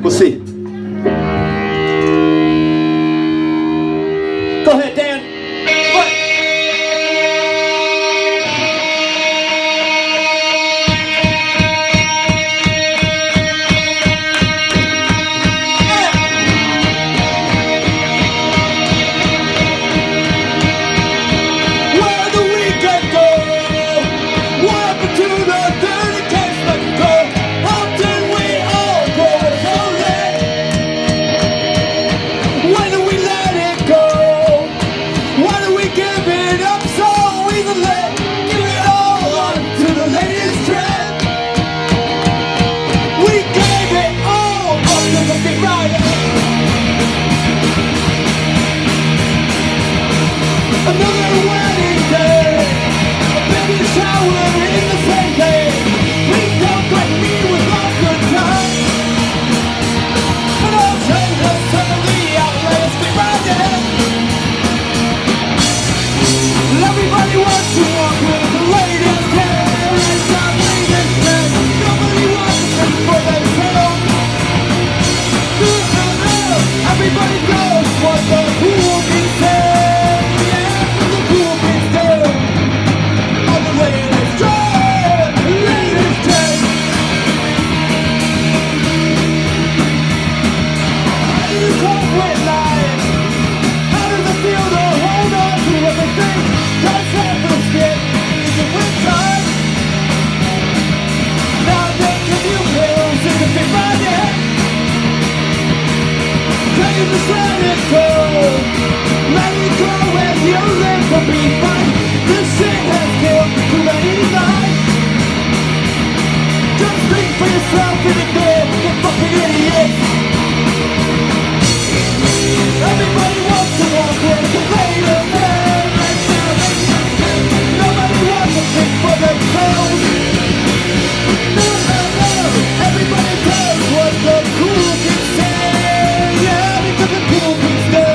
We'll see. Go ahead, Dan. What? Where the weekend go? What happened to the dirty case let go? How did we all grow so late? When do we let it go? Why do we give it up so easily? Give it all on to the latest trend. We gave it all up to the big rider. Another wedding day, a baby shower in the same day. Please don't break me with all good time. But I'll trade us some of the outlets we riding. Everybody wants to walk with the latest trend. It's not latest trend. Nobody wants to think for themselves. Everybody does what the cool kids say. Yeah, the cool kids do. On the latest trend, latest trend. How do you cope with life? How does it feel to hold on to everything? Can't stand the skin, is it with time? Now they give you pills in the big body. Can you just let it go? Let it go and your life will be fine. This shit has killed too many lives. Just think for yourself and admit you're fucking idiots. Everybody wants to walk with the latest trend. Nobody wants to think for themselves. No, no, no. Everybody does what the cool kids say. Yeah, because the cool kids do.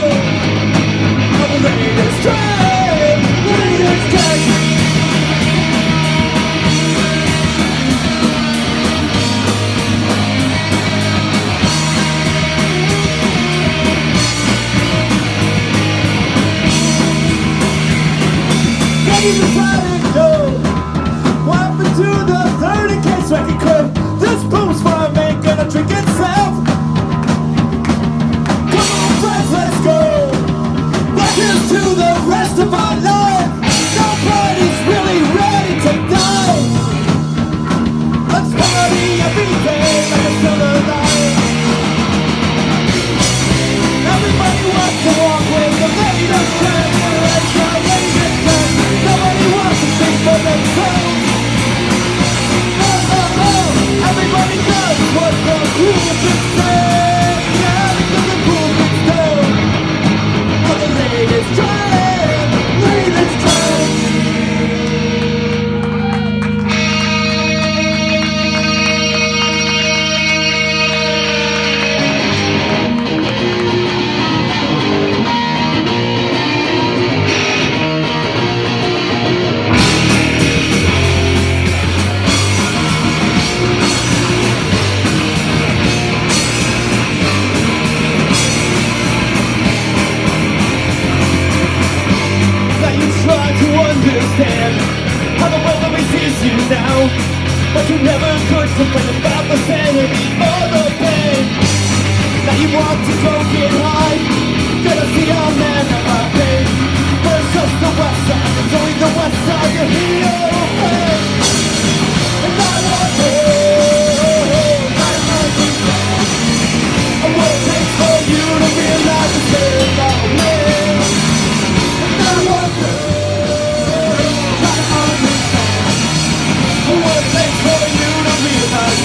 On the latest trend, latest trend. Can you just let it go? What happened to the 30 case record clip? This boom's fine, ain't gonna drink itself. Come on, friends, let's go. Like here's to the rest of our life. Nobody's really ready to die. Let's party every day like it's still alive. Everybody wants to walk with the latest trend. It's the latest trend. Nobody wants to think for themselves. No, no, no. Everybody does what the cool kids say. Yeah, because the cool kids do. On the latest trend, latest trend. That you try to understand how the world always sees you now, but you never could complain about the sanity or the pain. Now you want to go get high, gonna see a man at my pain. But it's just the west side, it's only the west side you hear pain. And I wonder, what it takes for you to realize it's still about me. And I wonder, try to understand what it takes for you to realize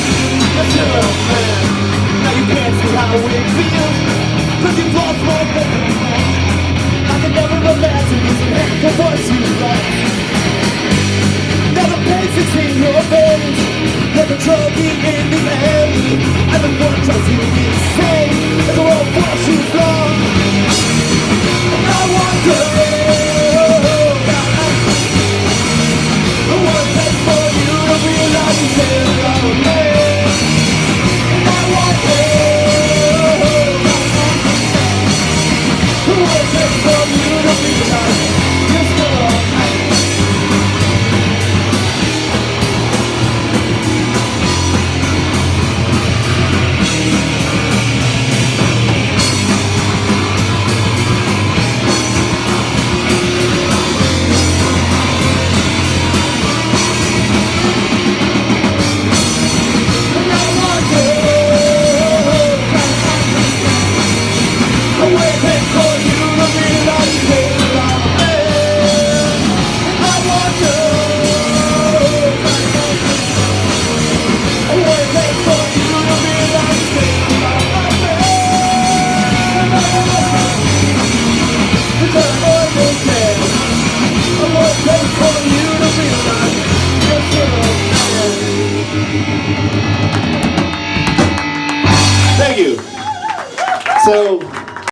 you're still a man. Now you can't see how it feels, 'cause you've lost more than you know. I can never imagine using hate for what you lost. Now the patience in your veins, like a druggie in the end. And the one drives you insane, and the world washes long. And I wonder, what it takes for you to realize you're still a man. And I wonder, Thank you. So